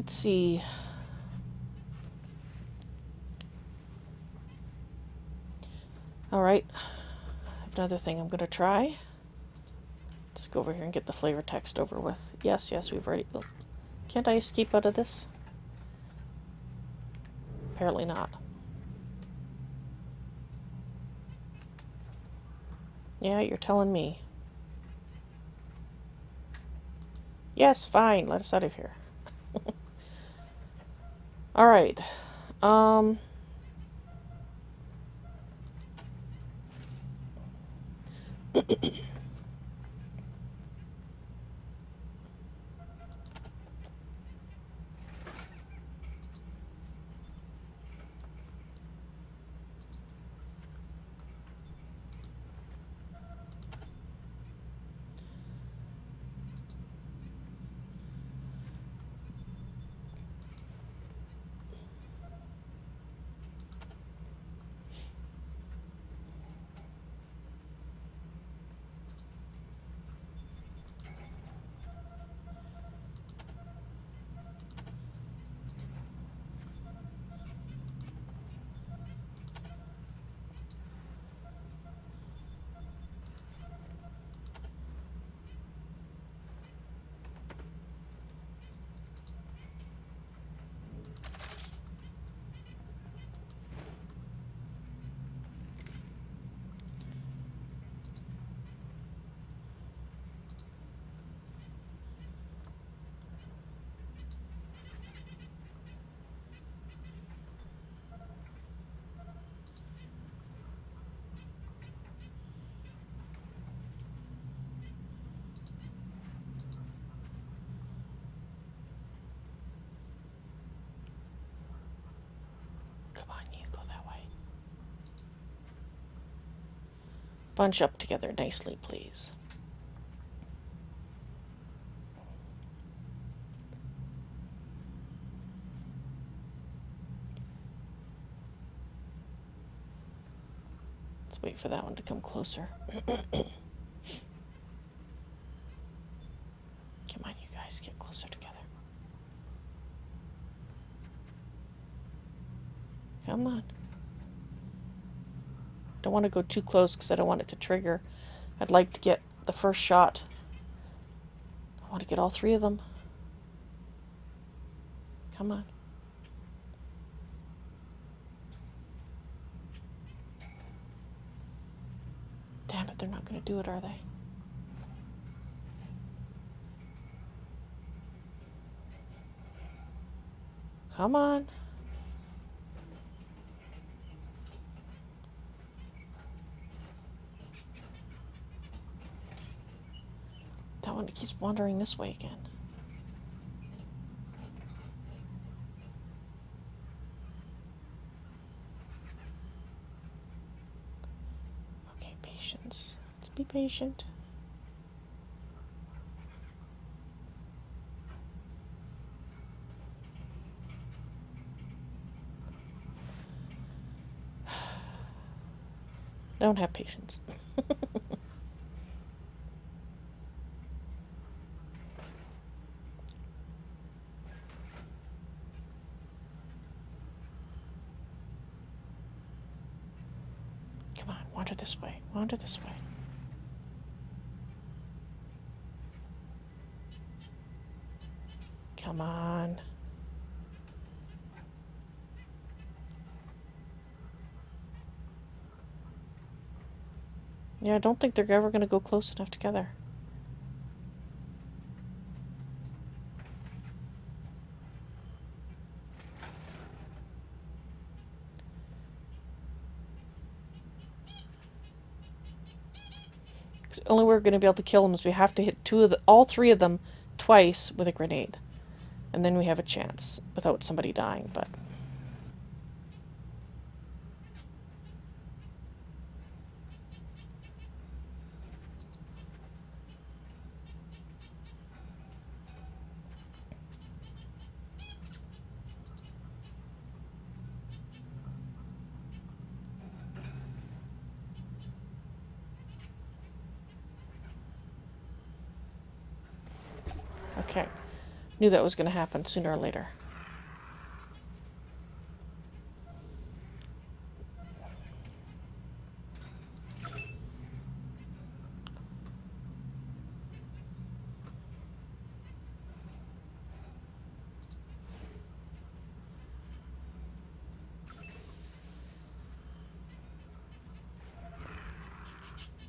Let's see. Alright. Another thing I'm going to try. Let's go over here and get the flavor text over with. Yes, we've already... Oh. Can't I escape out of this? Apparently not. Yeah, you're telling me. Yes, fine. Let us out of here. Alright. Come on, you go that way. Bunch up together nicely, please. Let's wait for that one to come closer. Come on, you guys, get closer together. Come on. Don't want to go too close because I don't want it to trigger. I'd like to get the first shot. I want to get all three of them. Come on. Damn it, they're not going to do it, are they? Come on. That one keeps wandering this way again. Okay, patience. Let's be patient. Don't have patience. Come on, wander this way. Wander this way. Come on. Yeah, I don't think they're ever going to go close enough together. The only way we're going to be able to kill them is we have to hit all three of them twice with a grenade. And then we have a chance without somebody dying, but... Okay. Knew that was going to happen sooner or later.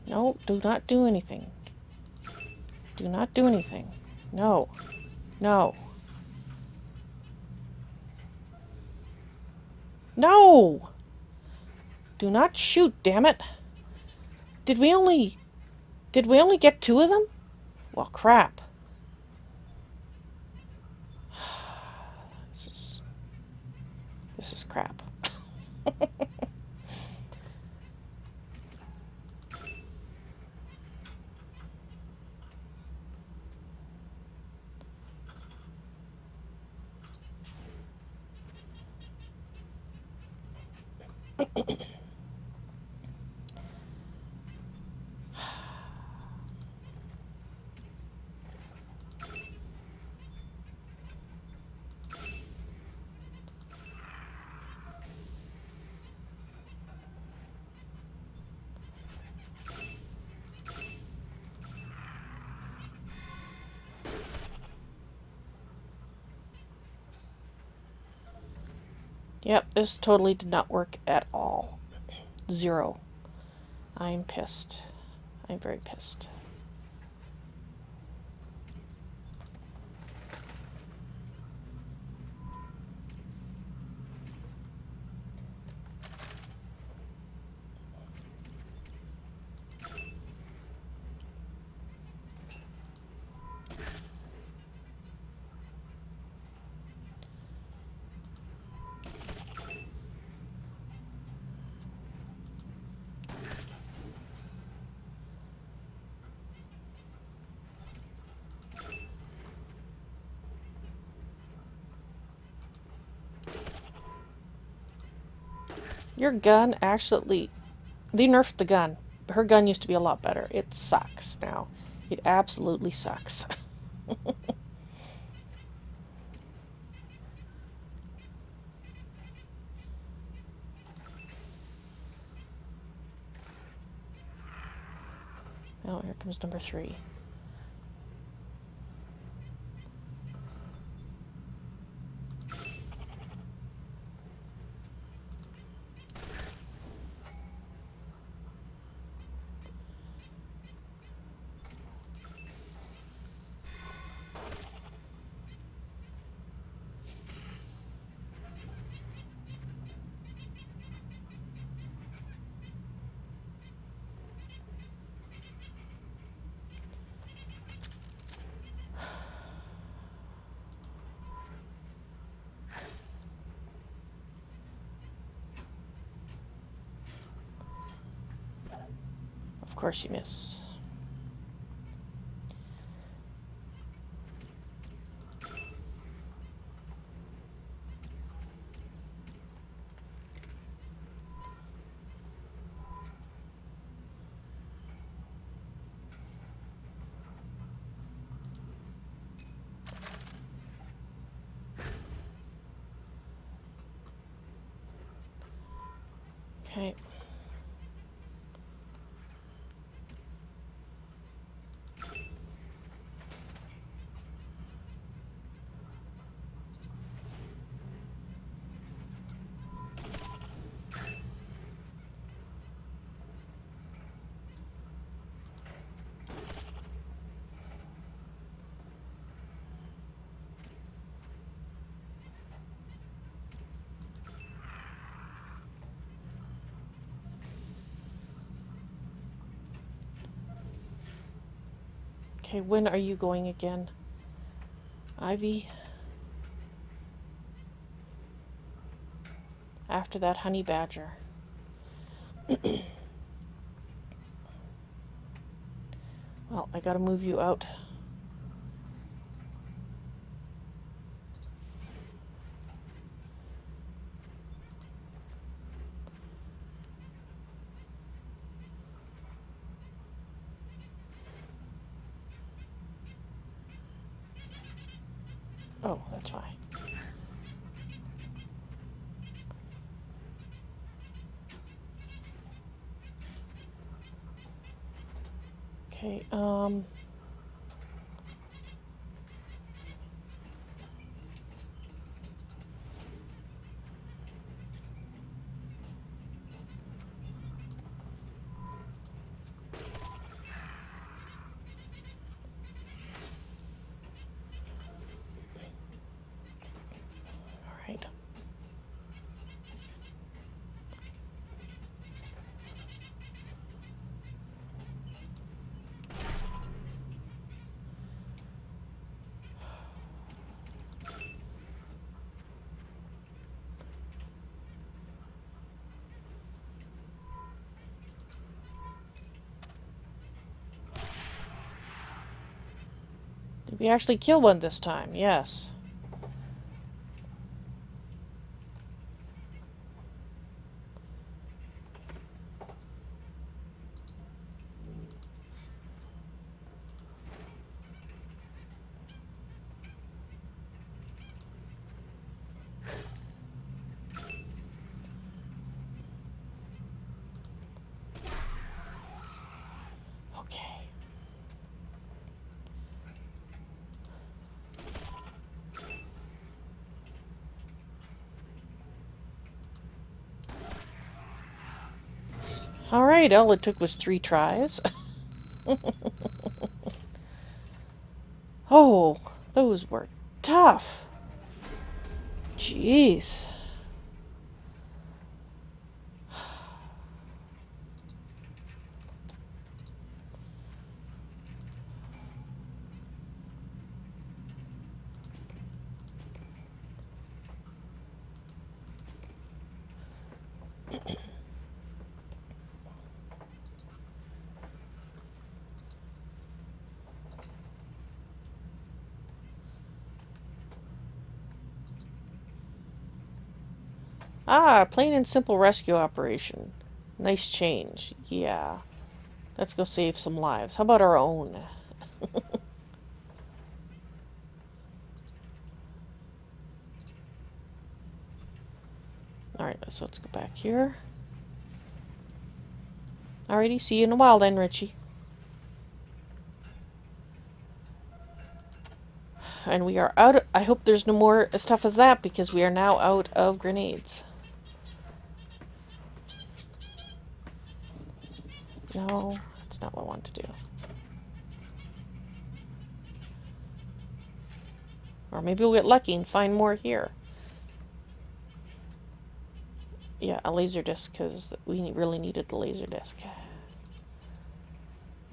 No, do not do anything. Do not do anything. No. No. No! Do not shoot, damn it. Did we only get 2 of them? Well, crap. This is crap. Yep, this totally did not work at all. 0. I'm pissed. I'm very pissed. Your gun actually... They nerfed the gun. Her gun used to be a lot better. It sucks now. It absolutely sucks. Oh, here comes number 3. Of course you miss. Okay. Okay, when are you going again? Ivy? After that honey badger. Well, I gotta move you out. Oh, that's fine. Okay, We actually killed one this time, yes. Okay. Alright, all it took was 3 tries. Oh, those were tough. Jeez. Ah, plain and simple rescue operation. Nice change. Yeah. Let's go save some lives. How about our own? Alright, so let's go back here. Alrighty, see you in a while then, Richie. And we are out of, I hope there's no more as tough as that, because we are now out of grenades. No, that's not what I want to do. Or maybe we'll get lucky and find more here. Yeah, a laser disc, because we really needed the laser disc.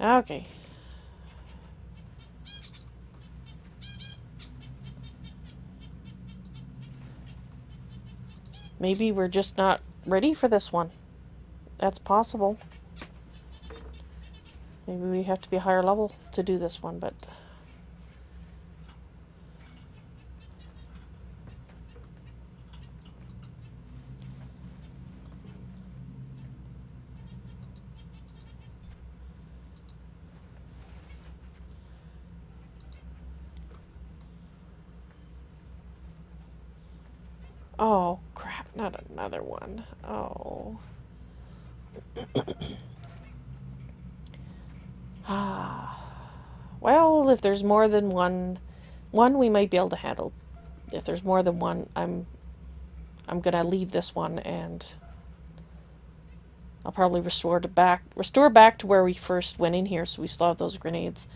Okay. Maybe we're just not ready for this one. That's possible. Maybe we have to be higher level to do this one, but... Oh, crap, not another one. Oh. Ah. Well, if there's more than one we might be able to handle. If there's more than one, I'm gonna leave this one and I'll probably restore back to where we first went in here, so we still have those grenades.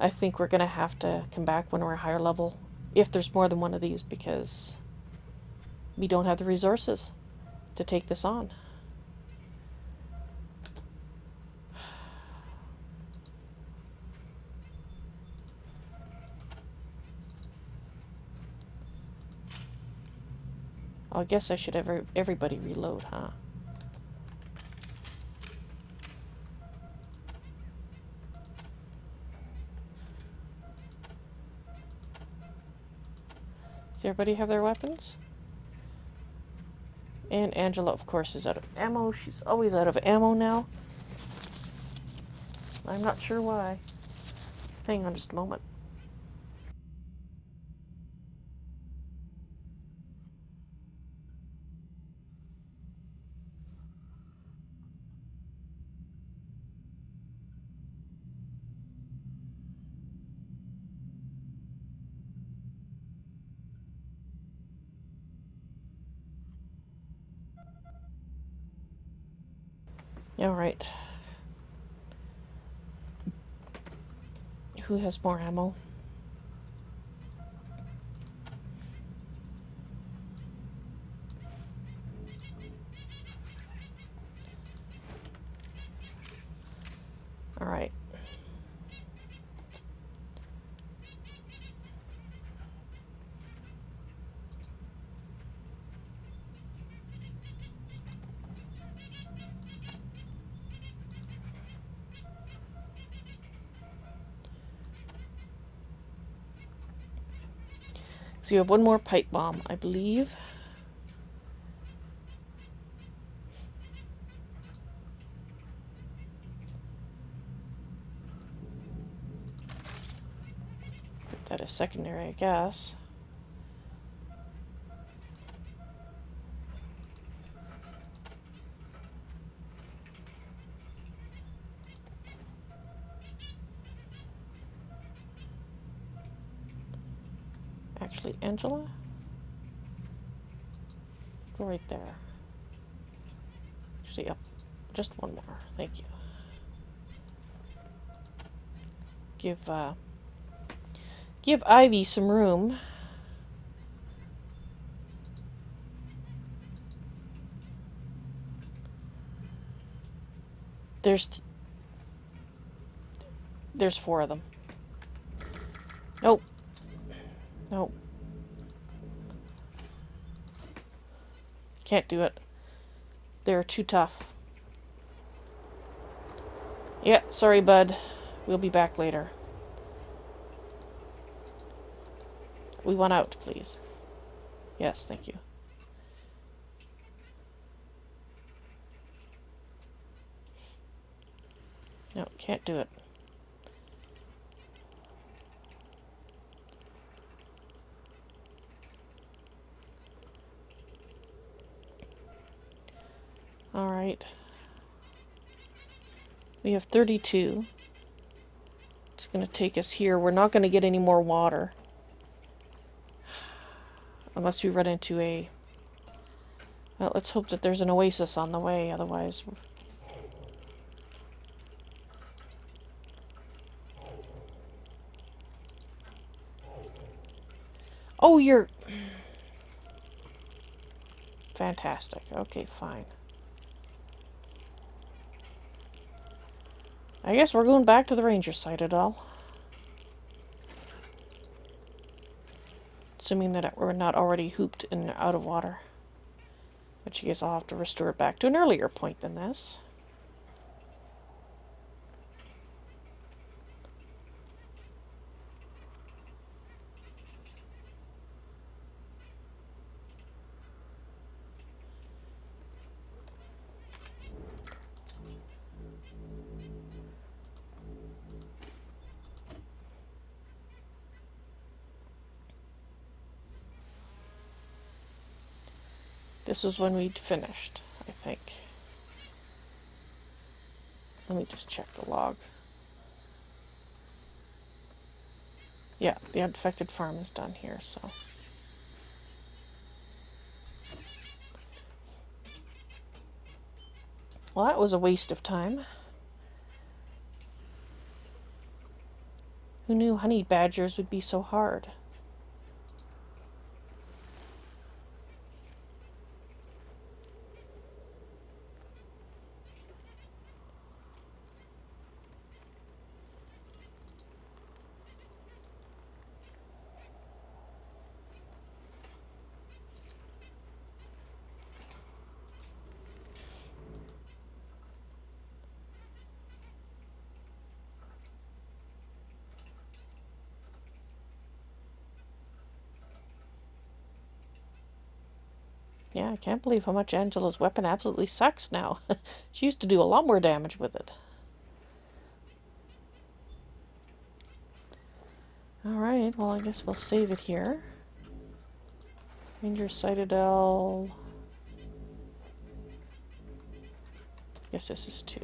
I think we're gonna have to come back when we're higher level if there's more than one of these, because we don't have the resources to take this on. I guess I should have everybody reload, huh? Does everybody have their weapons? And Angela, of course, is out of ammo. She's always out of ammo now. I'm not sure why. Hang on just a moment. Alright. Who has more ammo? Alright. So you have one more pipe bomb, I believe. Put that as secondary, I guess. Actually, Angela? Go right there. Actually, up. Just one more. Thank you. Give Ivy some room. There's 4 of them. Nope. Nope. Can't do it. They're too tough. Yeah, sorry, bud. We'll be back later. We want out, please. Yes, thank you. No, can't do it. Alright. We have 32. It's going to take us here. We're not going to get any more water. Unless we run into a... Well, let's hope that there's an oasis on the way, otherwise... Oh, you're... Fantastic. Okay, fine. I guess we're going back to the Ranger Citadel. Assuming that we're not already hooped and out of water. Which I guess I'll have to restore it back to an earlier point than this. This was when we'd finished, I think. Let me just check the log. Yeah, the infected farm is done here, so... Well, that was a waste of time. Who knew honey badgers would be so hard? Yeah, I can't believe how much Angela's weapon absolutely sucks now. She used to do a lot more damage with it. Alright, well I guess we'll save it here. Ranger Citadel... I guess this is 2.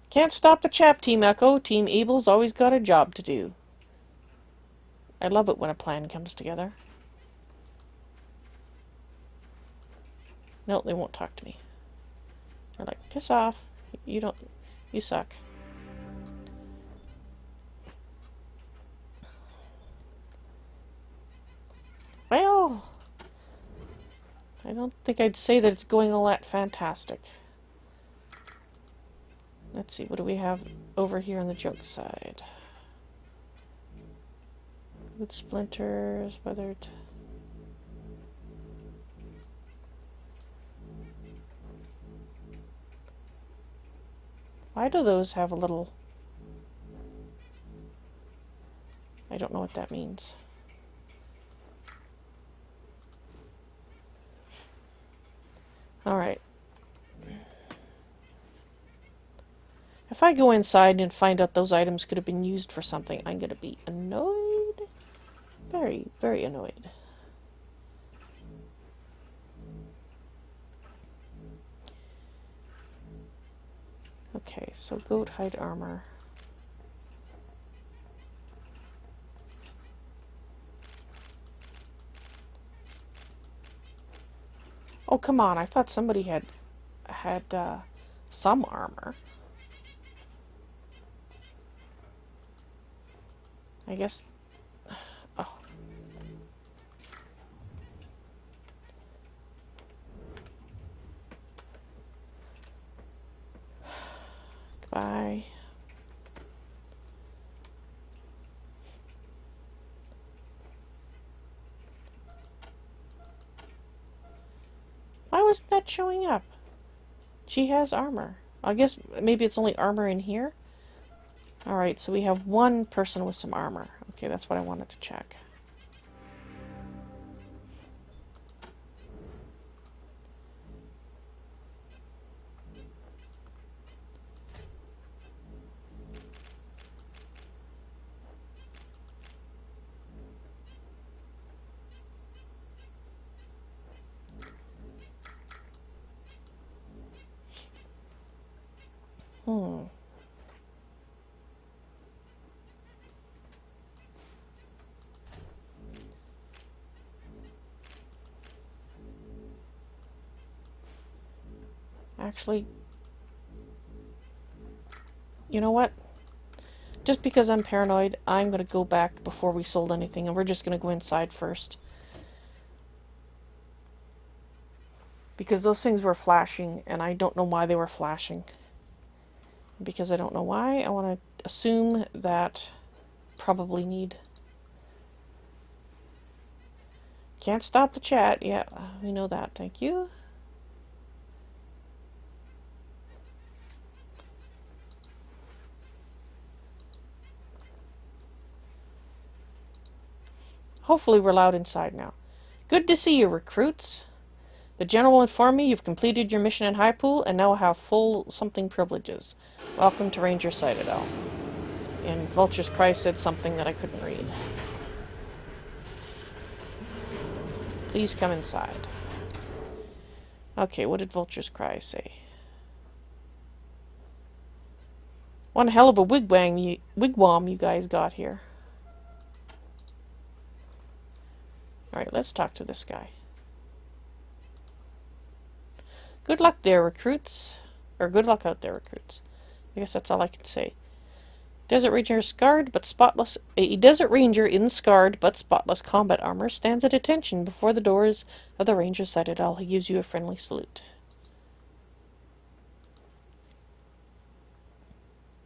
Can't stop the chap, Team Echo. Team Abel's always got a job to do. I love it when a plan comes together. No, they won't talk to me. They're like, piss off. You don't... You suck. Well... I don't think I'd say that it's going all that fantastic. Let's see, what do we have over here on the junk side? Wood splinters, weathered... Why do those have a little... I don't know what that means. Alright. If I go inside and find out those items could have been used for something, I'm going to be annoyed. Very, very annoyed. Okay, so goat hide armor. Oh, come on. I thought somebody had some armor. I guess... Oh. Goodbye. Why wasn't that showing up? She has armor. I guess maybe it's only armor in here? Alright, so we have one person with some armor. Okay, that's what I wanted to check. Actually, you know what? Just because I'm paranoid, I'm going to go back before we sold anything, and we're just going to go inside first. Because those things were flashing, and I don't know why they were flashing. Because I don't know why, I want to assume that probably need... Can't stop the chat. Yeah, we know that. Thank you. Hopefully we're allowed inside now. Good to see you, recruits. The general informed me you've completed your mission in High Pool and now have full something privileges. Welcome to Ranger Citadel. And Vulture's Cry said something that I couldn't read. Please come inside. Okay, what did Vulture's Cry say? One hell of a wigwam you guys got here. Alright, let's talk to this guy. Good luck there, recruits. Or good luck out there, recruits. I guess that's all I can say. Desert Ranger scarred but spotless. A Desert Ranger in scarred but spotless combat armor stands at attention before the doors of the Ranger Citadel. He gives you a friendly salute.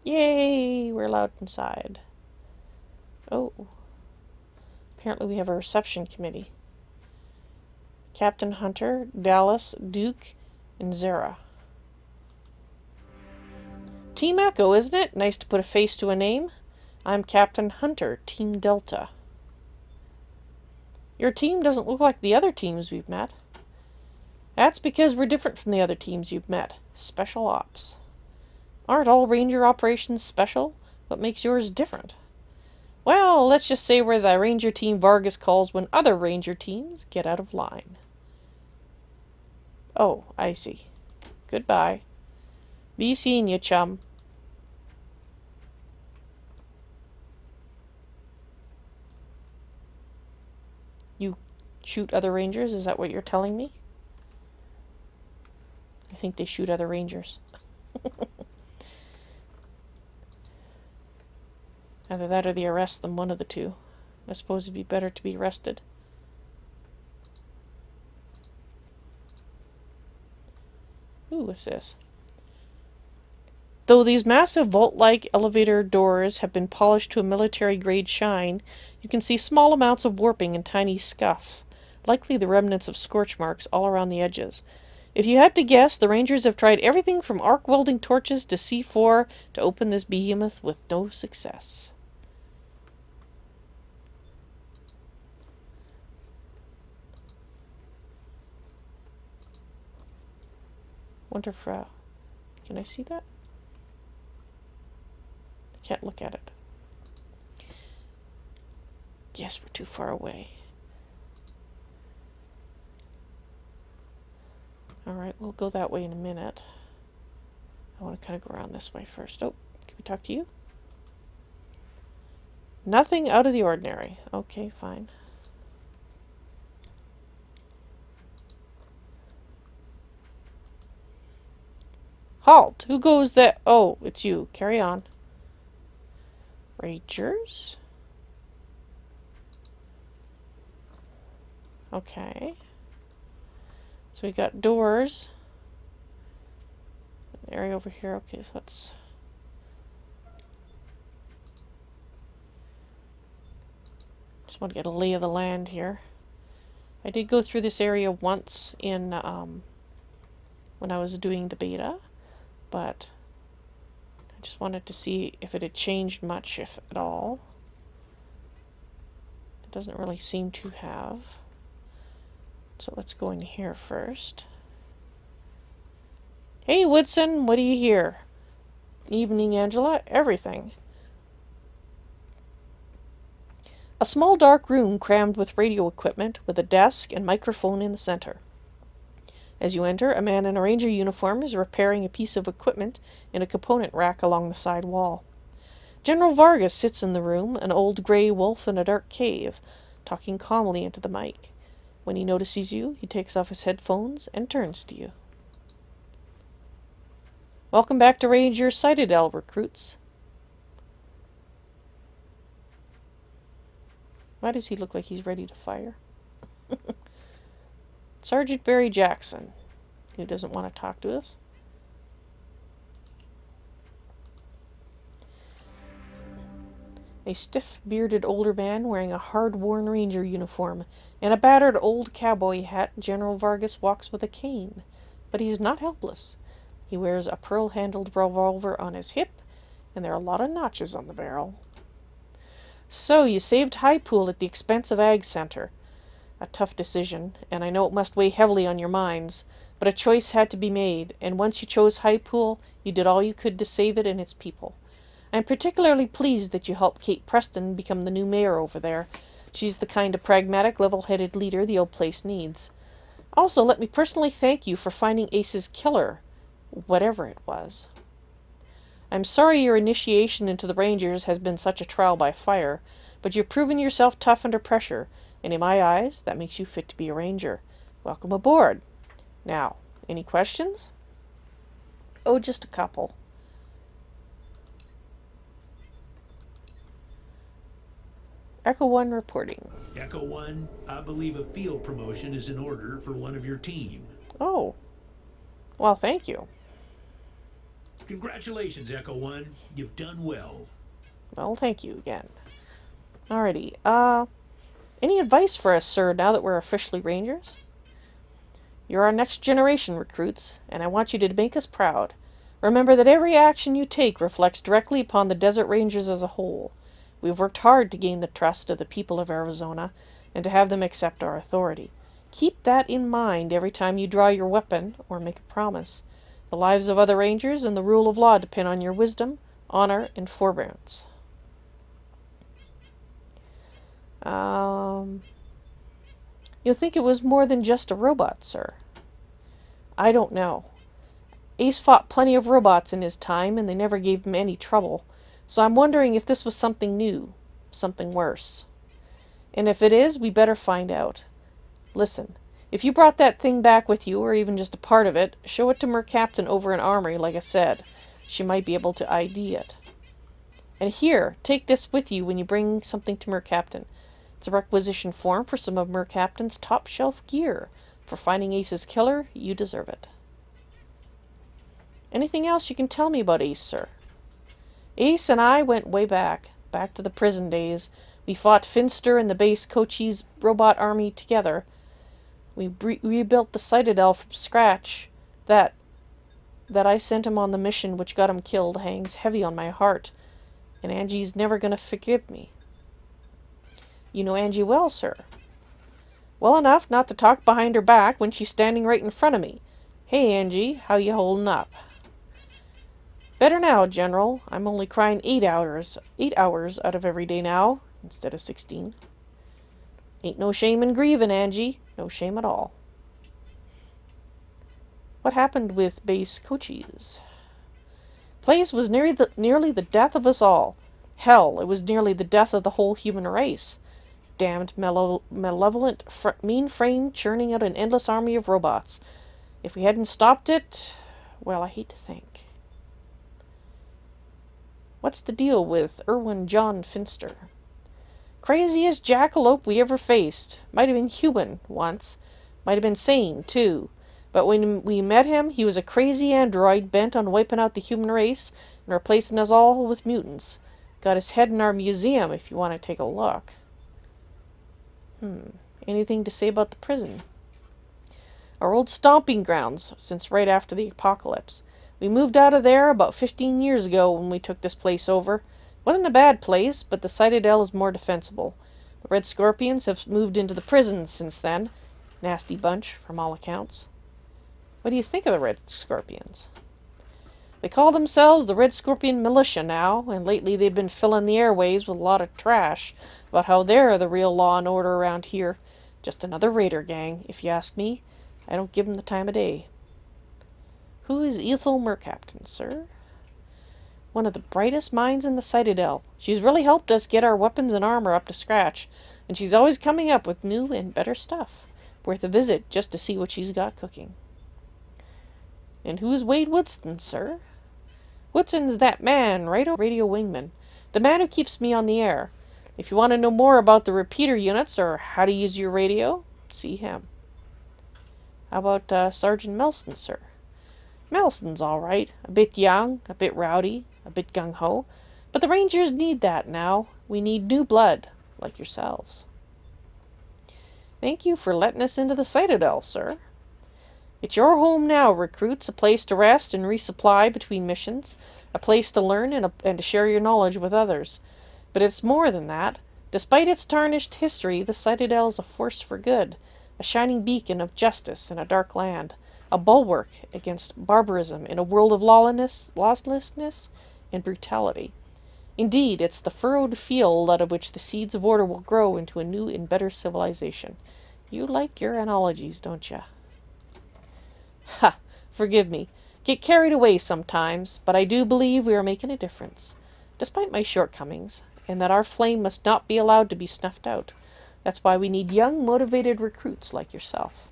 Yay! We're allowed inside. Oh. Apparently we have a reception committee. Captain Hunter, Dallas, Duke, and Zara. Team Echo, isn't it? Nice to put a face to a name. I'm Captain Hunter, Team Delta. Your team doesn't look like the other teams we've met. That's because we're different from the other teams you've met. Special Ops. Aren't all Ranger operations special? What makes yours different? Well, let's just say we're the Ranger team Vargas calls when other Ranger teams get out of line. Oh, I see. Goodbye. Be seeing you, chum. You shoot other Rangers? Is that what you're telling me? I think they shoot other Rangers. Either that or they arrest them, one of the two. I suppose it'd be better to be arrested. Ooh, what's this? Though these massive vault-like elevator doors have been polished to a military-grade shine, you can see small amounts of warping and tiny scuffs, likely the remnants of scorch marks all around the edges. If you had to guess, the Rangers have tried everything from arc welding torches to C4 to open this behemoth with no success. Wonder if, can I see that? I can't look at it. Guess we're too far away. Alright, we'll go that way in a minute. I want to kind of go around this way first. Oh, can we talk to you? Nothing out of the ordinary. Okay, fine. Halt! Who goes there? Oh, it's you. Carry on. Rangers? Okay. So we got doors. An area over here. Okay, so let's... Just want to get a lay of the land here. I did go through this area once in, when I was doing the beta, but I just wanted to see if it had changed much, if at all. It doesn't really seem to have. So let's go in here first. Hey, Woodson, what do you hear? Evening, Angela. Everything. A small dark room crammed with radio equipment, with a desk and microphone in the center. As you enter, a man in a ranger uniform is repairing a piece of equipment in a component rack along the side wall. General Vargas sits in the room, an old gray wolf in a dark cave, talking calmly into the mic. When he notices you, he takes off his headphones and turns to you. Welcome back to Ranger Citadel, recruits. Why does he look like he's ready to fire? Sergeant Barry Jackson, who doesn't want to talk to us. A stiff-bearded older man wearing a hard-worn ranger uniform and a battered old cowboy hat, General Vargas walks with a cane. But he's not helpless. He wears a pearl-handled revolver on his hip, and there are a lot of notches on the barrel. So, you saved High Pool at the expense of Ag Center. A tough decision, and I know it must weigh heavily on your minds, but a choice had to be made, and once you chose High Pool, you did all you could to save it and its people. I'm particularly pleased that you helped Kate Preston become the new mayor over there. She's the kind of pragmatic, level-headed leader the old place needs. Also, let me personally thank you for finding Ace's killer, whatever it was. I'm sorry your initiation into the Rangers has been such a trial by fire, but you've proven yourself tough under pressure, and in my eyes, that makes you fit to be a Ranger. Welcome aboard. Now, any questions? Oh, just a couple. Echo 1 reporting. Echo 1, I believe a field promotion is in order for one of your team. Oh. Well, thank you. Congratulations, Echo 1. You've done well. Well, thank you again. Alrighty, any advice for us, sir, now that we're officially Rangers? You're our next generation recruits, and I want you to make us proud. Remember that every action you take reflects directly upon the Desert Rangers as a whole. We've worked hard to gain the trust of the people of Arizona, and to have them accept our authority. Keep that in mind every time you draw your weapon, or make a promise. The lives of other Rangers and the rule of law depend on your wisdom, honor, and forbearance. You'll think it was more than just a robot, sir. I don't know. Ace fought plenty of robots in his time, and they never gave him any trouble. So I'm wondering if this was something new, something worse. And if it is, we better find out. Listen, if you brought that thing back with you, or even just a part of it, show it to Mercaptain over in Armory, like I said. She might be able to ID it. And here, take this with you when you bring something to Mercaptain. It's a requisition form for some of Mercaptain's top-shelf gear. For finding Ace's killer, you deserve it. Anything else you can tell me about Ace, sir? Ace and I went way back to the prison days. We fought Finster and the base Cochise robot army together. We rebuilt the Citadel from scratch. That I sent him on the mission which got him killed hangs heavy on my heart, and Angie's never going to forgive me. You know Angie well, sir. Well enough not to talk behind her back when she's standing right in front of me. Hey, Angie, how you holding up? Better now, General. I'm only crying 8 hours out of every day now, instead of 16. Ain't no shame in grieving, Angie. No shame at all. What happened with base Cochise? Place was nearly the death of us all. Hell, it was nearly the death of the whole human race. Damned malevolent, mean frame churning out an endless army of robots. If we hadn't stopped it, well, I hate to think. What's the deal with Irwin John Finster? Craziest jackalope we ever faced. Might have been human once. Might have been sane, too. But when we met him, he was a crazy android bent on wiping out the human race and replacing us all with mutants. Got his head in our museum if you want to take a look. Anything to say about the prison? Our old stomping grounds since right after the apocalypse. We moved out of there about 15 years ago when we took this place over. Wasn't a bad place, but the Citadel is more defensible. The Red Scorpions have moved into the prison since then. Nasty bunch, from all accounts. What do you think of the Red Scorpions? They call themselves the Red Scorpion Militia now, and lately they've been filling the airways with a lot of trash about how they're the real law and order around here. Just another raider gang, if you ask me. I don't give them the time of day. Who is Ethel Mercaptan, sir? One of the brightest minds in the Citadel. She's really helped us get our weapons and armor up to scratch, and she's always coming up with new and better stuff. Worth a visit just to see what she's got cooking. And who's Wade Woodson, sir? Woodson's that man, radio wingman. The man who keeps me on the air. If you want to know more about the repeater units or how to use your radio, see him. How about Sergeant Melston, sir? Melston's all right. A bit young, a bit rowdy, a bit gung-ho. But the Rangers need that now. We need new blood, like yourselves. Thank you for letting us into the Citadel, sir. It's your home now, recruits, a place to rest and resupply between missions, a place to learn and to share your knowledge with others. But it's more than that. Despite its tarnished history, the Citadel is a force for good, a shining beacon of justice in a dark land, a bulwark against barbarism in a world of lawlessness and brutality. Indeed, it's the furrowed field out of which the seeds of order will grow into a new and better civilization. You like your analogies, don't you? Ha! Forgive me. Get carried away sometimes, but I do believe we are making a difference, despite my shortcomings, and that our flame must not be allowed to be snuffed out. That's why we need young, motivated recruits like yourself.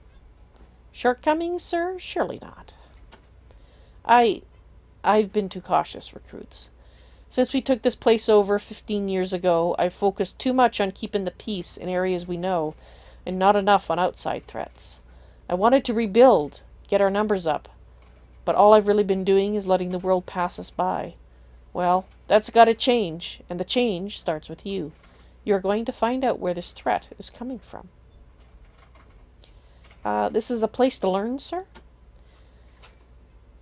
Shortcomings, sir? Surely not. I've been too cautious, recruits. Since we took this place over 15 years ago, I've focused too much on keeping the peace in areas we know, and not enough on outside threats. I wanted to rebuild, get our numbers up, but all I've really been doing is letting the world pass us by. Well, that's got to change, and the change starts with you. You're going to find out where this threat is coming from. This is a place to learn, sir?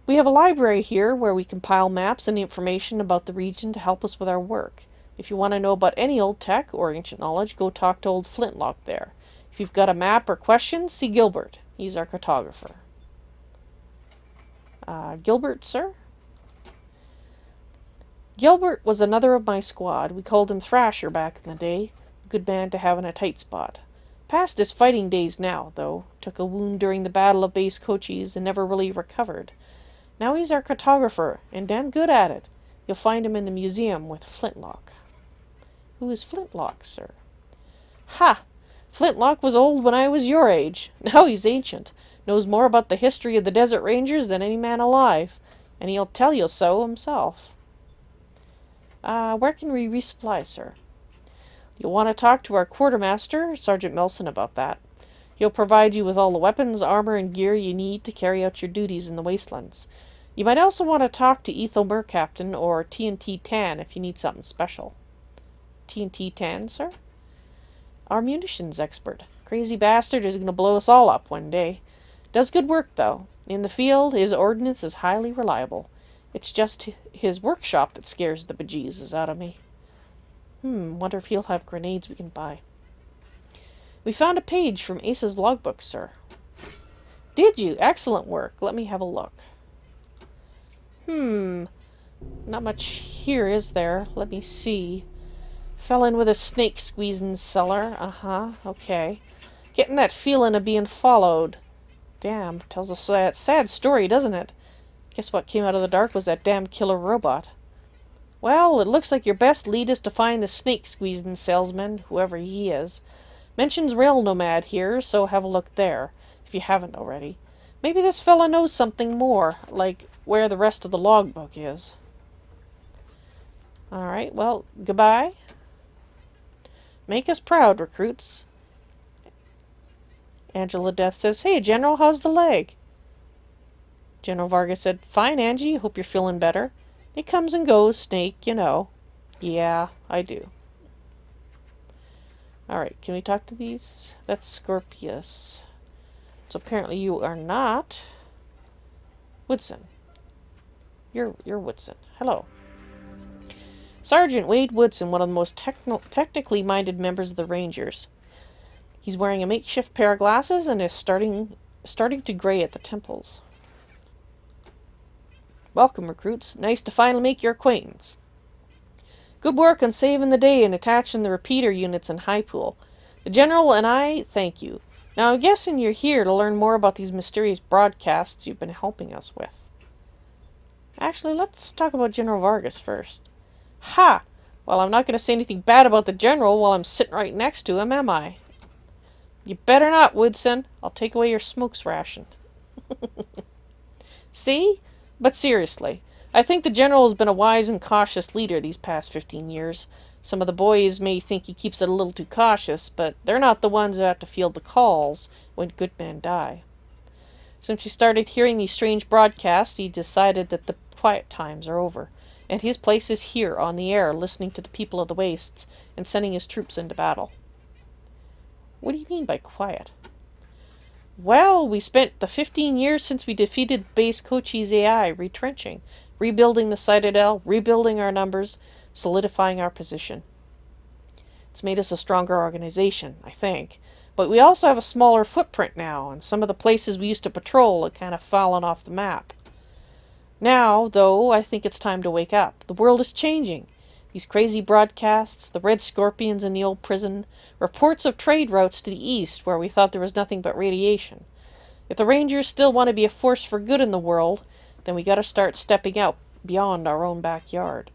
We have a library here where we compile maps and information about the region to help us with our work. If you want to know about any old tech or ancient knowledge, go talk to old Flintlock there. If you've got a map or questions, see Gilbert. He's our cartographer. Gilbert, sir? Gilbert was another of my squad. We called him Thrasher back in the day. A good man to have in a tight spot. Past his fighting days now, though. Took a wound during the Battle of Base Cochise and never really recovered. Now he's our cartographer, and damn good at it. You'll find him in the museum with Flintlock. Who is Flintlock, sir? Ha! Flintlock was old when I was your age. Now he's ancient. Knows more about the history of the Desert Rangers than any man alive. And he'll tell you so himself. Where can we resupply, sir? You'll want to talk to our quartermaster, Sergeant Melson, about that. He'll provide you with all the weapons, armor, and gear you need to carry out your duties in the Wastelands. You might also want to talk to Ethel Mercaptan or TNT Tan if you need something special. TNT Tan, sir? Our munitions expert. Crazy bastard is going to blow us all up one day. Does good work, though. In the field, his ordnance is highly reliable. It's just his workshop that scares the bejesus out of me. Wonder if he'll have grenades we can buy. We found a page from Ace's logbook, sir. Did you? Excellent work. Let me have a look. Not much here, is there? Let me see. Fell in with a snake squeezing cellar. Okay. Getting that feeling of being followed. Damn, tells a sad story, doesn't it? Guess what came out of the dark was that damn killer robot. Well, it looks like your best lead is to find the snake-squeezing salesman, whoever he is. Mentions Rail Nomad here, so have a look there, if you haven't already. Maybe this fella knows something more, like where the rest of the logbook is. Alright, well, goodbye. Make us proud, recruits. Angela Death says, "Hey, General, how's the leg?" General Vargas said, "Fine, Angie. Hope you're feeling better. It comes and goes, Snake, you know." "Yeah, I do." Alright, can we talk to these? That's Scorpius. So apparently you are not Woodson. You're Woodson. Hello. Sergeant Wade Woodson, one of the most technically minded members of the Rangers. He's wearing a makeshift pair of glasses and is starting to gray at the temples. "Welcome, recruits. Nice to finally make your acquaintance. Good work on saving the day and attaching the repeater units in High Pool. The General and I thank you. Now I'm guessing you're here to learn more about these mysterious broadcasts you've been helping us with." Actually, let's talk about General Vargas first. Ha! Well, I'm not going to say anything bad about the General while I'm sitting right next to him, am I? You better not, Woodson. I'll take away your smokes ration. See? But seriously, I think the General has been a wise and cautious leader these past 15 years. Some of the boys may think he keeps it a little too cautious, but they're not the ones who have to field the calls when good men die. Since he started hearing these strange broadcasts, he decided that the quiet times are over, and his place is here on the air, listening to the people of the Wastes and sending his troops into battle. What do you mean by quiet? Well, we spent the 15 years since we defeated base Cochise AI retrenching, rebuilding the Citadel, rebuilding our numbers, solidifying our position. It's made us a stronger organization, I think. But we also have a smaller footprint now, and some of the places we used to patrol have kind of fallen off the map. Now, though, I think it's time to wake up. The world is changing. These crazy broadcasts, the red scorpions in the old prison, reports of trade routes to the east where we thought there was nothing but radiation. If the Rangers still want to be a force for good in the world, then we gotta start stepping out beyond our own backyard.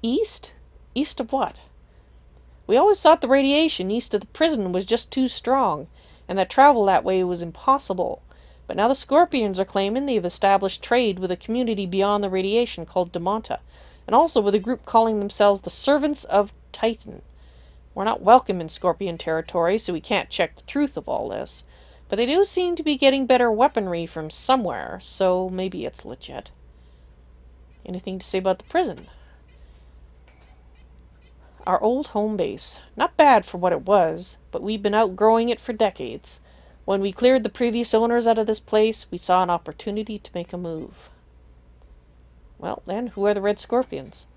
East? East of what? We always thought the radiation east of the prison was just too strong, and that travel that way was impossible. But now the Scorpions are claiming they've established trade with a community beyond the radiation called Demonta, and also with a group calling themselves the Servants of Titan. We're not welcome in Scorpion territory, so we can't check the truth of all this. But they do seem to be getting better weaponry from somewhere, so maybe it's legit. Anything to say about the prison? Our old home base. Not bad for what it was, but we've been outgrowing it for decades. When we cleared the previous owners out of this place, we saw an opportunity to make a move. Well, then, who are the Red Scorpions?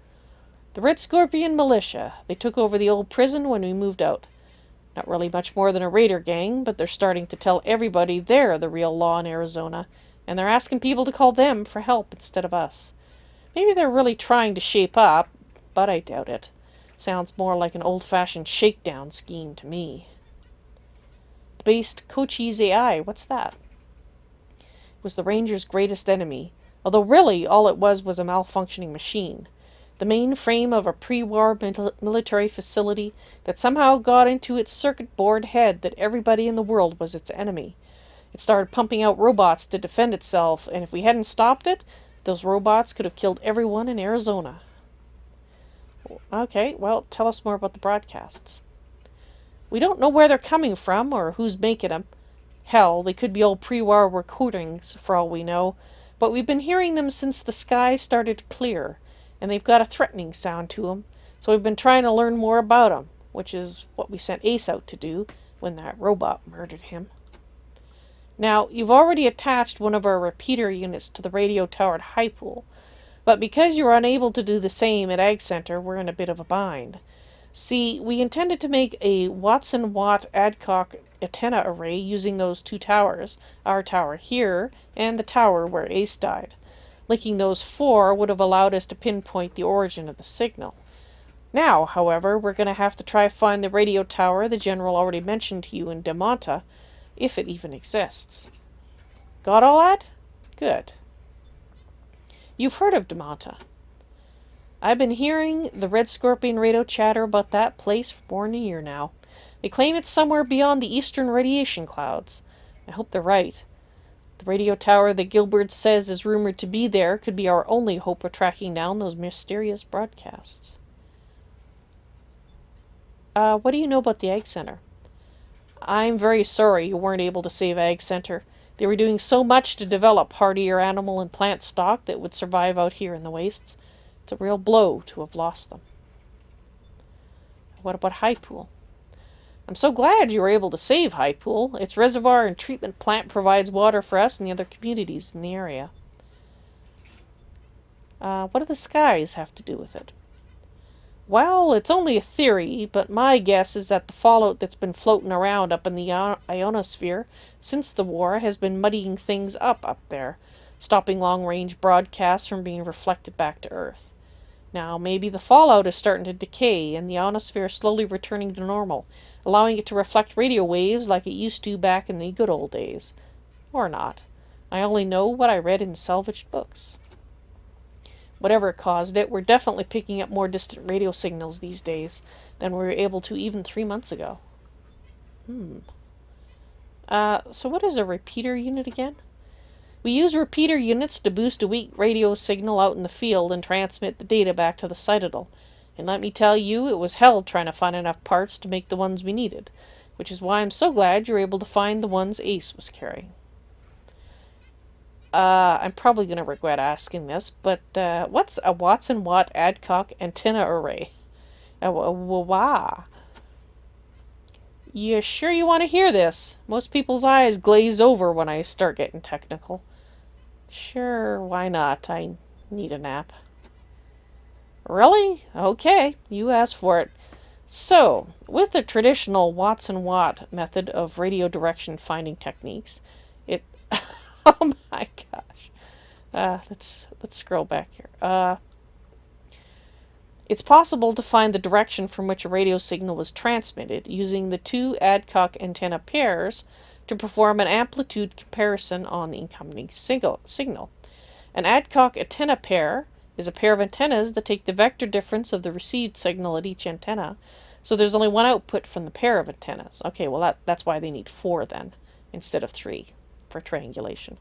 The Red Scorpion Militia. They took over the old prison when we moved out. Not really much more than a raider gang, but they're starting to tell everybody they're the real law in Arizona, and they're asking people to call them for help instead of us. Maybe they're really trying to shape up, but I doubt it. Sounds more like an old-fashioned shakedown scheme to me. Based Cochise AI, what's that? It was the Ranger's greatest enemy, although really all it was a malfunctioning machine. The main frame of a pre-war military facility that somehow got into its circuit board head that everybody in the world was its enemy. It started pumping out robots to defend itself, and if we hadn't stopped it, those robots could have killed everyone in Arizona. Okay, well, tell us more about the broadcasts. We don't know where they're coming from or who's making them. Hell, they could be old pre-war recordings for all we know, but we've been hearing them since the sky started to clear, and they've got a threatening sound to them, so we've been trying to learn more about them. which is what we sent Ace out to do when that robot murdered him. Now, you've already attached one of our repeater units to the radio tower at High Pool, but because you're unable to do the same at Ag Center, we're in a bit of a bind. See, we intended to make a Watson-Watt Adcock antenna array using those two towers, our tower here and the tower where Ace died. Linking those four would have allowed us to pinpoint the origin of the signal. Now, however, we're going to have to try find the radio tower the General already mentioned to you in Demonta, if it even exists. Got all that? Good. You've heard of Demonta. I've been hearing the Red Scorpion radio chatter about that place for more than a year now. They claim it's somewhere beyond the eastern radiation clouds. I hope they're right. The radio tower that Gilbert says is rumored to be there could be our only hope of tracking down those mysterious broadcasts. What do you know about the Ag Center? I'm very sorry you weren't able to save Ag Center. They were doing so much to develop hardier animal and plant stock that would survive out here in the wastes. It's a real blow to have lost them. What about High Pool? I'm so glad you were able to save High Pool. Its reservoir and treatment plant provides water for us and the other communities in the area. What do the skies have to do with it? Well, it's only a theory, but my guess is that the fallout that's been floating around up in the ionosphere since the war has been muddying things up there, stopping long-range broadcasts from being reflected back to Earth. Now, maybe the fallout is starting to decay and the ionosphere is slowly returning to normal, allowing it to reflect radio waves like it used to back in the good old days. Or not. I only know what I read in salvaged books. Whatever caused it, we're definitely picking up more distant radio signals these days than we were able to even 3 months ago. So what is a repeater unit again? We use repeater units to boost a weak radio signal out in the field and transmit the data back to the Citadel. And let me tell you, it was hell trying to find enough parts to make the ones we needed, which is why I'm so glad you were able to find the ones Ace was carrying. I'm probably going to regret asking this, but what's a Watson-Watt Adcock antenna array? Wow. You sure you want to hear this? Most people's eyes glaze over when I start getting technical. Sure, why not? I need a nap. Really? Okay, you asked for it. So, with the traditional Watson-Watt method of radio direction finding techniques, it... oh my gosh. Let's scroll back here. It's possible to find the direction from which a radio signal was transmitted using the two Adcock antenna pairs to perform an amplitude comparison on the incoming signal. An Adcock antenna pair is a pair of antennas that take the vector difference of the received signal at each antenna, so there's only one output from the pair of antennas. Okay, well that's why they need 4 then, instead of 3 for triangulation.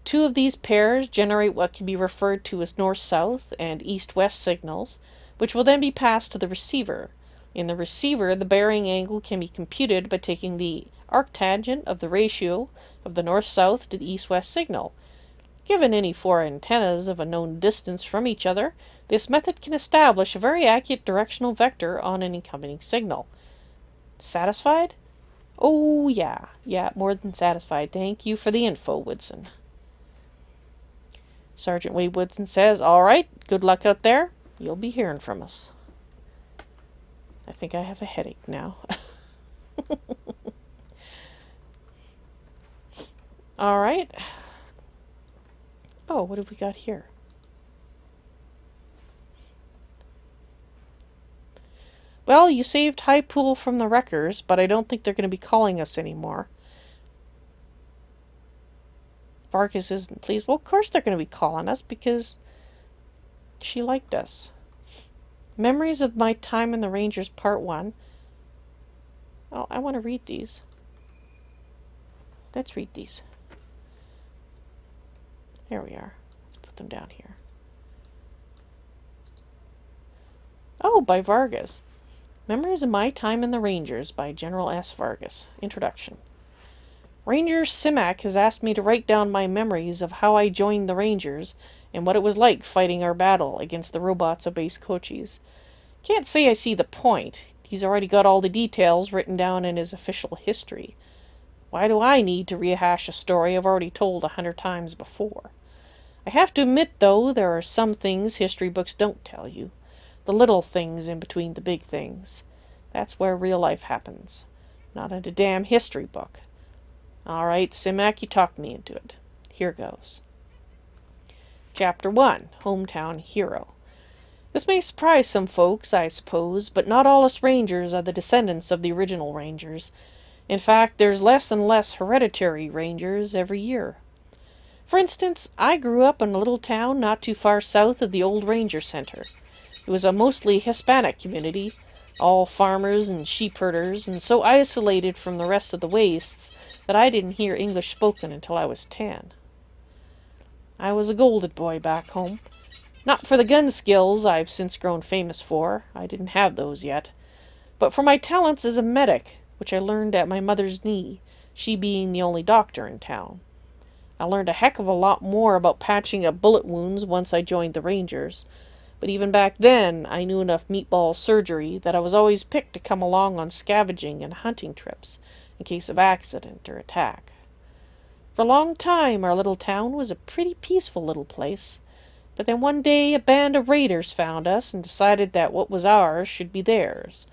2 of these pairs generate what can be referred to as north-south and east-west signals, which will then be passed to the receiver. In the receiver, the bearing angle can be computed by taking the arctangent of the ratio of the north-south to the east-west signal. Given any 4 antennas of a known distance from each other, this method can establish a very accurate directional vector on an incoming signal. Satisfied? Oh, yeah, more than satisfied. Thank you for the info, Woodson. Sergeant Wade Woodson says, all right, good luck out there. You'll be hearing from us. I think I have a headache now. All right. Oh, what have we got here? Well, you saved High Pool from the wreckers, but I don't think they're going to be calling us anymore. Vargas isn't pleased. Well, of course they're going to be calling us because she liked us. Memories of My Time in the Rangers Part 1. Oh, I want to read these. Let's read these. Here we are. Let's put them down here. Oh, by Vargas. Memories of My Time in the Rangers by General S. Vargas. Introduction. Ranger Simak has asked me to write down my memories of how I joined the Rangers and what it was like fighting our battle against the robots of base Cochise. Can't say I see the point. He's already got all the details written down in his official history. Why do I need to rehash a story I've already told 100 times before? I have to admit, though, there are some things history books don't tell you. The little things in between the big things. That's where real life happens. Not in a damn history book. All right, Simak, you talked me into it. Here goes. Chapter 1, Hometown Hero. This may surprise some folks, I suppose, but not all us Rangers are the descendants of the original Rangers. In fact, there's less and less hereditary Rangers every year. For instance, I grew up in a little town not too far south of the old Ranger Center. It was a mostly Hispanic community, all farmers and sheep herders, and so isolated from the rest of the wastes that I didn't hear English spoken until I was 10. I was a golden boy back home. Not for the gun skills I've since grown famous for, I didn't have those yet, but for my talents as a medic, which I learned at my mother's knee, she being the only doctor in town. I learned a heck of a lot more about patching up bullet wounds once I joined the Rangers, but even back then I knew enough meatball surgery that I was always picked to come along on scavenging and hunting trips in case of accident or attack. For a long time our little town was a pretty peaceful little place, but then one day a band of raiders found us and decided that what was ours should be theirs.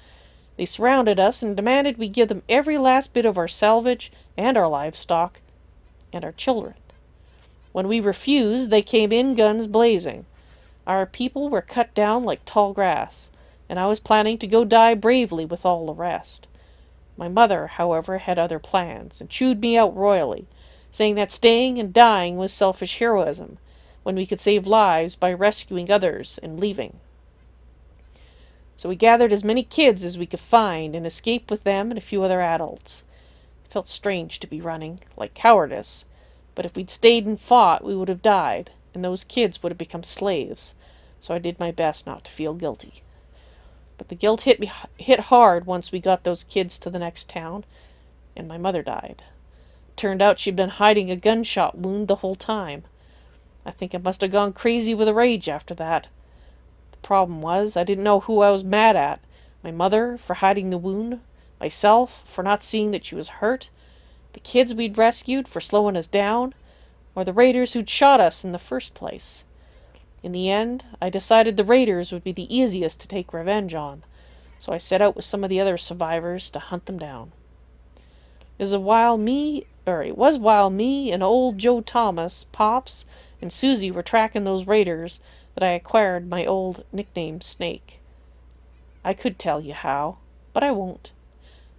They surrounded us and demanded we give them every last bit of our salvage and our livestock and our children. When we refused, they came in guns blazing. Our people were cut down like tall grass, and I was planning to go die bravely with all the rest. My mother, however, had other plans, and chewed me out royally, saying that staying and dying was selfish heroism, when we could save lives by rescuing others and leaving. So we gathered as many kids as we could find and escaped with them and a few other adults. It felt strange to be running, like cowardice, but if we'd stayed and fought, we would have died, and those kids would have become slaves, so I did my best not to feel guilty. But the guilt hit hard once we got those kids to the next town, and my mother died. It turned out she'd been hiding a gunshot wound the whole time. I think I must have gone crazy with rage after that. The problem was, I didn't know who I was mad at. My mother, for hiding the wound, myself, for not seeing that she was hurt, the kids we'd rescued for slowing us down, or the raiders who'd shot us in the first place. In the end, I decided the raiders would be the easiest to take revenge on, so I set out with some of the other survivors to hunt them down. It was while me and old Joe Thomas, Pops, and Susie were tracking those raiders that I acquired my old nickname Snake. I could tell you how, but I won't.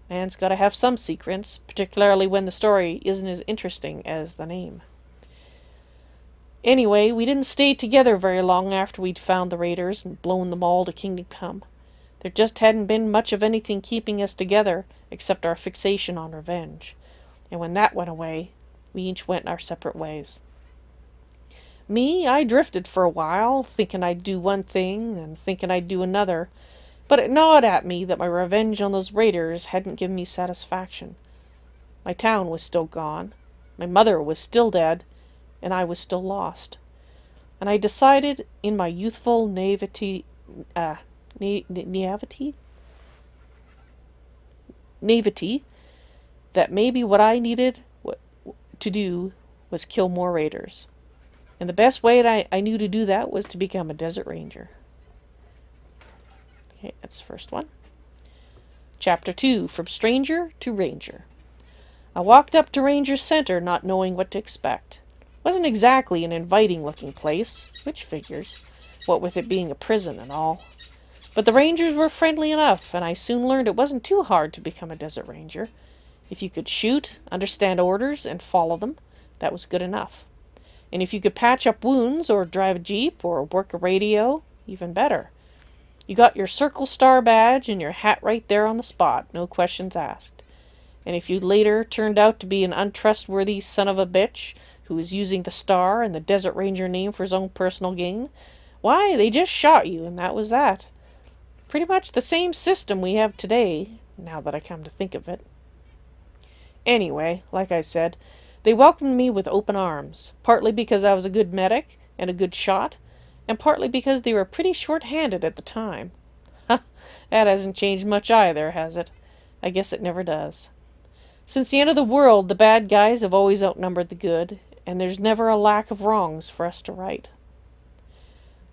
Man's got to have some secrets, particularly when the story isn't as interesting as the name. Anyway, we didn't stay together very long after we'd found the raiders and blown them all to Kingdom Come. There just hadn't been much of anything keeping us together except our fixation on revenge. And when that went away, we each went our separate ways. Me, I drifted for a while, thinking I'd do one thing and thinking I'd do another, but it gnawed at me that my revenge on those raiders hadn't given me satisfaction. My town was still gone, my mother was still dead, and I was still lost. And I decided, in my youthful naivety, that maybe what I needed to do was kill more raiders. And the best way I knew to do that was to become a desert ranger. Okay, that's the first one. Chapter 2, From Stranger to Ranger. I walked up to Ranger Center not knowing what to expect. It wasn't exactly an inviting-looking place, which figures, what with it being a prison and all. But the rangers were friendly enough, and I soon learned it wasn't too hard to become a desert ranger. If you could shoot, understand orders, and follow them, that was good enough. And if you could patch up wounds, or drive a jeep, or work a radio, even better. You got your Circle Star badge and your hat right there on the spot, no questions asked. And if you later turned out to be an untrustworthy son of a bitch, who was using the Star and the Desert Ranger name for his own personal gain, why, they just shot you, and that was that. Pretty much the same system we have today, now that I come to think of it. Anyway, like I said, they welcomed me with open arms, partly because I was a good medic and a good shot, and partly because they were pretty short-handed at the time. That hasn't changed much either, has it? I guess it never does. Since the end of the world, the bad guys have always outnumbered the good, and there's never a lack of wrongs for us to right.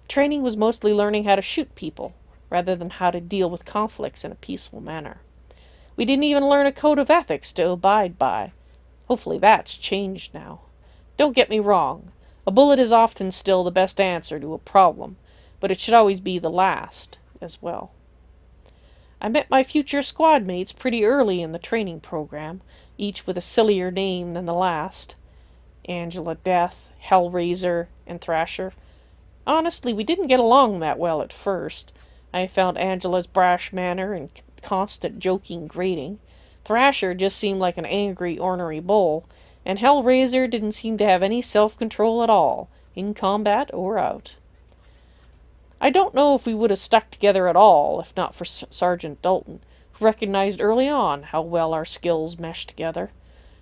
Training was mostly learning how to shoot people, rather than how to deal with conflicts in a peaceful manner. We didn't even learn a code of ethics to abide by. Hopefully that's changed now. Don't get me wrong. A bullet is often still the best answer to a problem, but it should always be the last as well. I met my future squad mates pretty early in the training program, each with a sillier name than the last. Angela Death, Hellraiser, and Thrasher. Honestly, we didn't get along that well at first. I found Angela's brash manner and constant joking grating. Thrasher just seemed like an angry, ornery bull, and Hellraiser didn't seem to have any self-control at all, in combat or out. I don't know if we would have stuck together at all if not for Sergeant Dalton, who recognized early on how well our skills meshed together.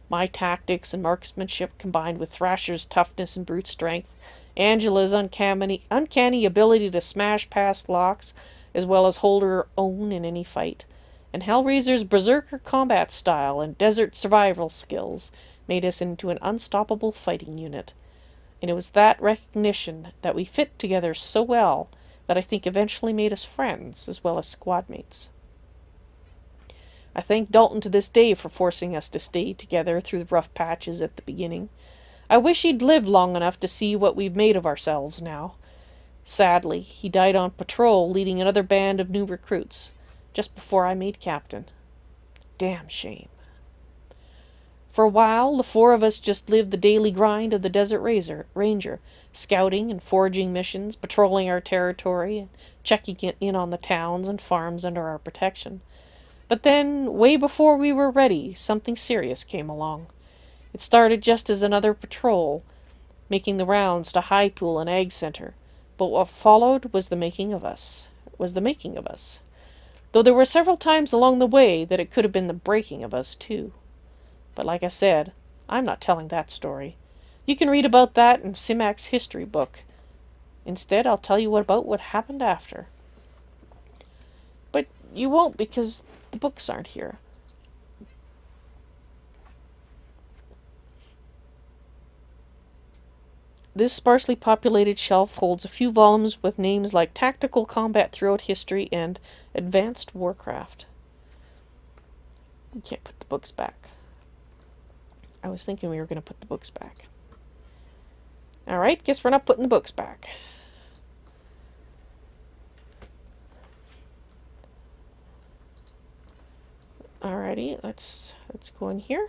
My tactics and marksmanship combined with Thrasher's toughness and brute strength, Angela's uncanny ability to smash past locks as well as hold her own in any fight, and Hellraiser's berserker combat style and desert survival skills made us into an unstoppable fighting unit. And it was that recognition that we fit together so well that I think eventually made us friends as well as squad mates. I thank Dalton to this day for forcing us to stay together through the rough patches at the beginning. I wish he'd lived long enough to see what we've made of ourselves now. Sadly, he died on patrol leading another band of new recruits, just before I made captain. Damn shame. For a while, the four of us just lived the daily grind of the Desert Ranger, scouting and foraging missions, patrolling our territory, and checking in on the towns and farms under our protection. But then, way before we were ready, something serious came along. It started just as another patrol, making the rounds to High Pool and Egg Center, but what followed was the making of us. Though there were several times along the way that it could have been the breaking of us, too. But like I said, I'm not telling that story. You can read about that in Simac's history book. Instead, I'll tell you about what happened after. But you won't because the books aren't here. This sparsely populated shelf holds a few volumes with names like Tactical Combat Throughout History and Advanced Warcraft. You can't put the books back. I was thinking we were going to put the books back. Alright, guess we're not putting the books back. Alrighty, let's go in here.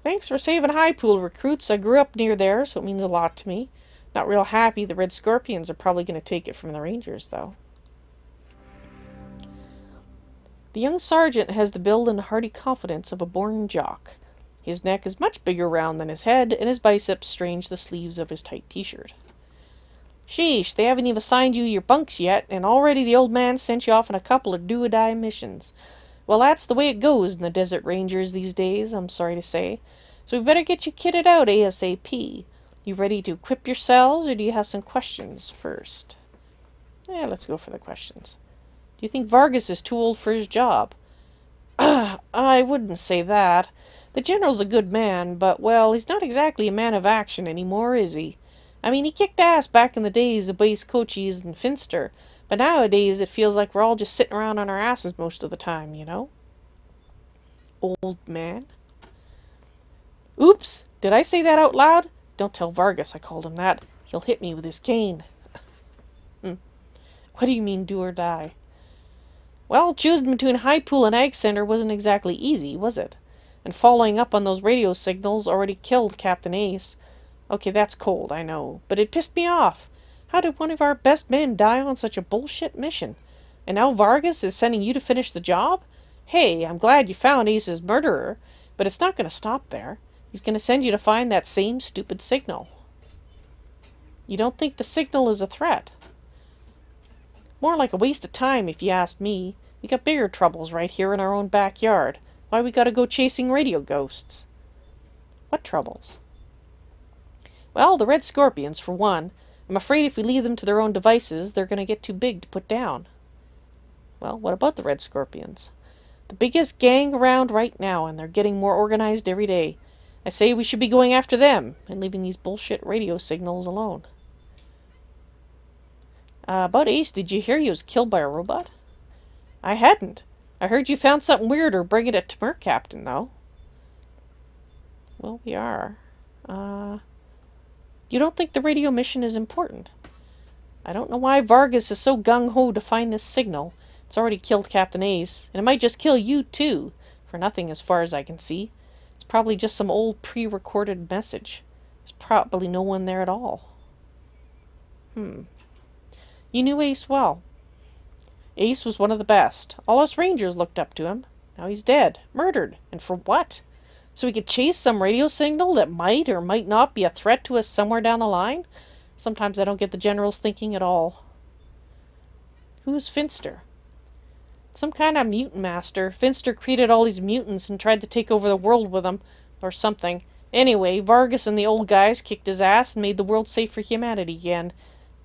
Thanks for saving High Pool, recruits. I grew up near there, so it means a lot to me. Not real happy the Red Scorpions are probably going to take it from the Rangers, though. The young sergeant has the build and hearty confidence of a born jock. His neck is much bigger round than his head, and his biceps strange the sleeves of his tight t-shirt. Sheesh, they haven't even assigned you your bunks yet, and already the old man sent you off on a couple of do-or-die missions. Well, that's the way it goes in the Desert Rangers these days, I'm sorry to say. So we better get you kitted out ASAP. You ready to equip yourselves, or do you have some questions first? Let's go for the questions. Do you think Vargas is too old for his job? I wouldn't say that. The General's a good man, but, well, he's not exactly a man of action anymore, is he? I mean, he kicked ass back in the days of Base Cochise and Finster, but nowadays it feels like we're all just sitting around on our asses most of the time, you know? Old man? Oops! Did I say that out loud? Don't tell Vargas I called him that. He'll hit me with his cane. What do you mean, do or die? Well, choosing between High Pool and Egg Center wasn't exactly easy, was it? And following up on those radio signals already killed Captain Ace. Okay, that's cold, I know, but it pissed me off. How did one of our best men die on such a bullshit mission? And now Vargas is sending you to finish the job? Hey, I'm glad you found Ace's murderer, but it's not going to stop there. He's going to send you to find that same stupid signal. You don't think the signal is a threat? More like a waste of time, if you ask me. We got bigger troubles right here in our own backyard. Why we gotta go chasing radio ghosts? What troubles? Well, the Red Scorpions, for one. I'm afraid if we leave them to their own devices, they're going to get too big to put down. Well, what about the Red Scorpions? The biggest gang around right now, and they're getting more organized every day. I say we should be going after them and leaving these bullshit radio signals alone. About Ace, did you hear he was killed by a robot? I hadn't. I heard you found something weird or bringing it to Mer Captain, though. Well, we are. You don't think the radio mission is important? I don't know why Vargas is so gung-ho to find this signal. It's already killed Captain Ace, and it might just kill you, too. For nothing, as far as I can see. It's probably just some old pre-recorded message. There's probably no one there at all. You knew Ace well. Ace was one of the best. All us Rangers looked up to him. Now he's dead. Murdered. And for what? So we could chase some radio signal that might or might not be a threat to us somewhere down the line? Sometimes I don't get the General's thinking at all. Who's Finster? Some kind of mutant master. Finster created all these mutants and tried to take over the world with them. Or something. Anyway, Vargas and the old guys kicked his ass and made the world safe for humanity again.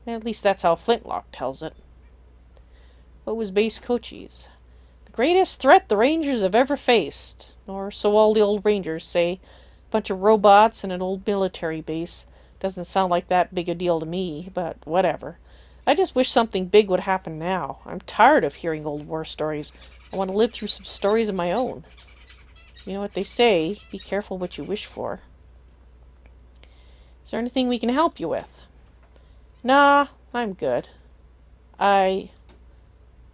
At least that's how Flintlock tells it. What was Base Cochise? The greatest threat the Rangers have ever faced. Or so all the old Rangers say. A bunch of robots and an old military base. Doesn't sound like that big a deal to me, but whatever. I just wish something big would happen now. I'm tired of hearing old war stories. I want to live through some stories of my own. You know what they say, be careful what you wish for. Is there anything we can help you with? Nah, I'm good.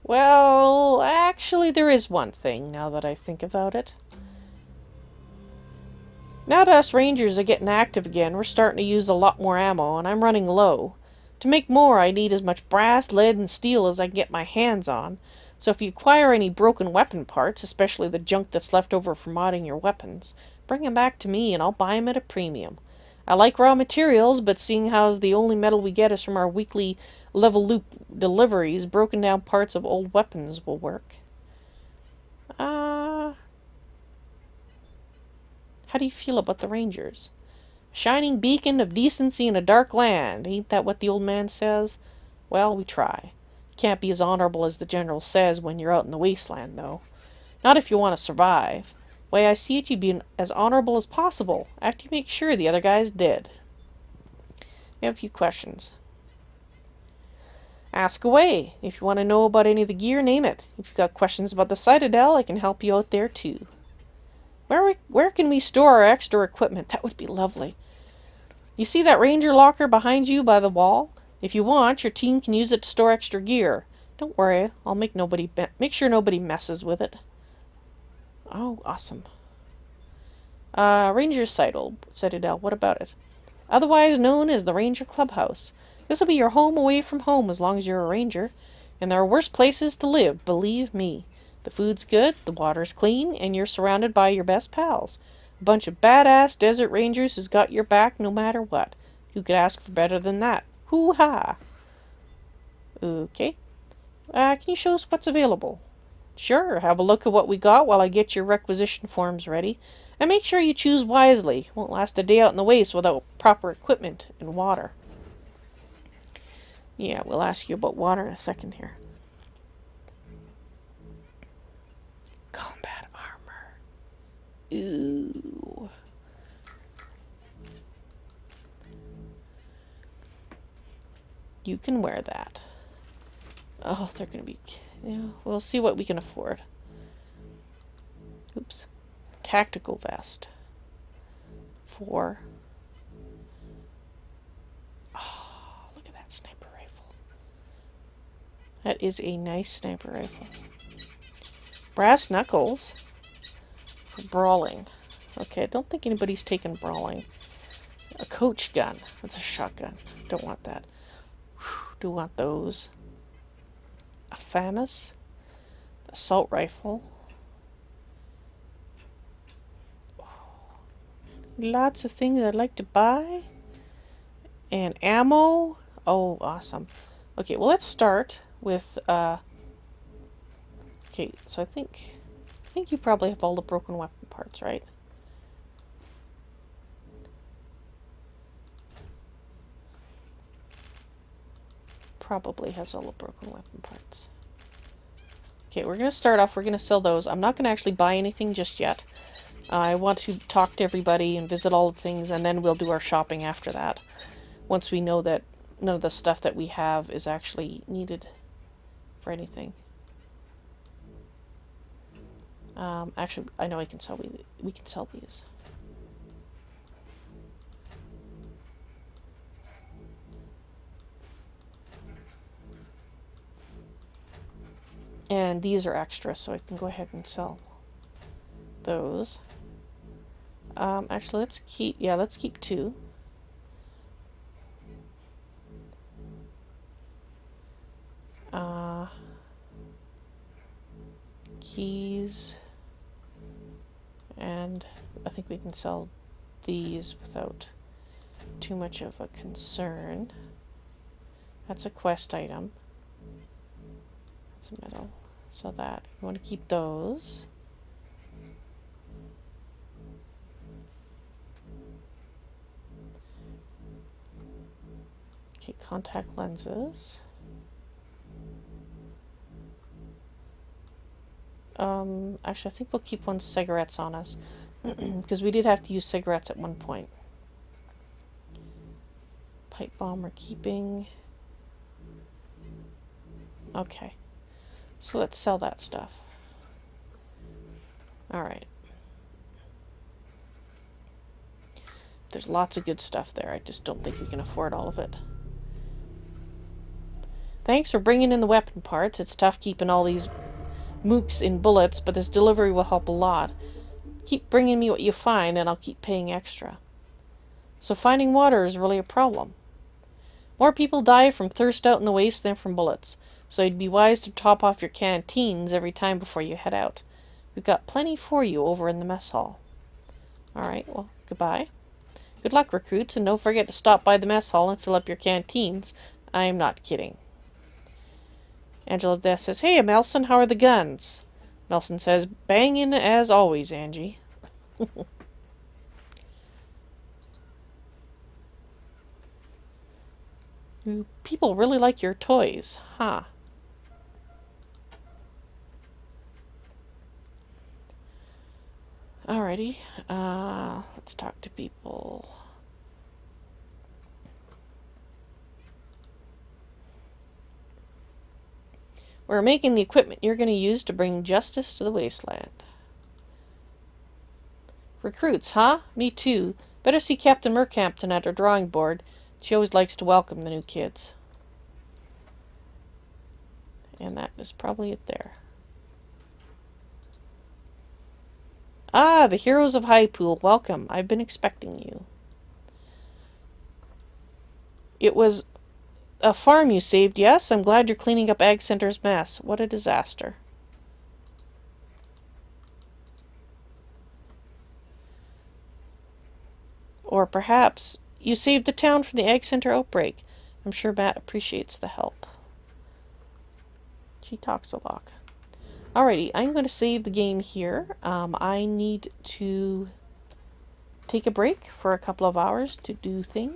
Well, actually there is one thing, now that I think about it. Now that us Rangers are getting active again, we're starting to use a lot more ammo, and I'm running low. To make more, I need as much brass, lead, and steel as I can get my hands on. So if you acquire any broken weapon parts, especially the junk that's left over from modding your weapons, bring them back to me and I'll buy them at a premium. I like raw materials, but seeing how the only metal we get is from our weekly Leve L'Upe deliveries, broken down parts of old weapons will work. How do you feel about the Rangers? A shining beacon of decency in a dark land. Ain't that what the old man says? Well, we try. Can't be as honorable as the General says when you're out in the Wasteland, though. Not if you want to survive. Way I see it, you'd be as honorable as possible, after you make sure the other guy's dead. We have a few questions. Ask away. If you want to know about any of the gear, name it. If you've got questions about the Citadel, I can help you out there, too. Where can we store our extra equipment? That would be lovely. You see that Ranger locker behind you by the wall? If you want, your team can use it to store extra gear. Don't worry, I'll make sure nobody messes with it. Oh, awesome. Ranger Citadel, what about it? Otherwise known as the Ranger Clubhouse. This will be your home away from home as long as you're a Ranger. And there are worse places to live, believe me. The food's good, the water's clean, and you're surrounded by your best pals. A bunch of badass desert rangers who's got your back no matter what. Who could ask for better than that? Hoo-ha! Okay. Can you show us what's available? Sure, have a look at what we got while I get your requisition forms ready. And make sure you choose wisely. Won't last a day out in the waste without proper equipment and water. Yeah, we'll ask you about water in a second here. Combat armor. Ooh. You can wear that. Oh, they're gonna be... Yeah, we'll see what we can afford. Oops. Tactical vest. 4. Oh, look at that sniper rifle. That is a nice sniper rifle. Brass knuckles. For brawling. Okay, I don't think anybody's taken brawling. A coach gun. That's a shotgun. Don't want that. Do want those. A FAMAS. Assault rifle. Lots of things I'd like to buy. And ammo. Oh, awesome. Okay, well, let's start with, okay, so I think you probably have all the broken weapon parts, right? probably has all the broken weapon parts. Okay, we're going to start off, we're going to sell those. I'm not going to actually buy anything just yet. I want to talk to everybody and visit all the things, and then we'll do our shopping after that. Once we know that none of the stuff that we have is actually needed for anything. Actually, I know I can sell, we can sell these. And these are extra, so I can go ahead and sell those. Actually, let's keep 2. Keys. And I think we can sell these without too much of a concern. That's a quest item. That's a metal. So that, we want to keep those. Okay, contact lenses. Actually, I think we'll keep 1 cigarettes on us. Because we did have to use cigarettes at one point. Pipe bomb we're keeping. Okay. So let's sell that stuff. Alright. There's lots of good stuff there. I just don't think we can afford all of it. Thanks for bringing in the weapon parts. It's tough keeping all these mooks in bullets, but this delivery will help a lot. Keep bringing me what you find, and I'll keep paying extra. So finding water is really a problem. More people die from thirst out in the waste than from bullets, so it'd be wise to top off your canteens every time before you head out. We've got plenty for you over in the mess hall. Alright, well, goodbye. Good luck, recruits, and don't forget to stop by the mess hall and fill up your canteens. I'm not kidding. Angela Death says, "Hey, Melson, how are the guns?" Melson says, "Banging as always, Angie." People really like your toys, huh? Alrighty, let's talk to people. We're making the equipment you're going to use to bring justice to the Wasteland. Recruits, huh? Me too. Better see Captain Mercampton at her drawing board. She always likes to welcome the new kids. And that is probably it there. Ah, the heroes of Highpool, welcome. I've been expecting you. It was a farm you saved, yes? I'm glad you're cleaning up Ag Center's mess. What a disaster. Or perhaps you saved the town from the Ag Center outbreak. I'm sure Matt appreciates the help. She talks a lot. Alrighty, I'm going to save the game here. I need to take a break for a couple of hours to do things.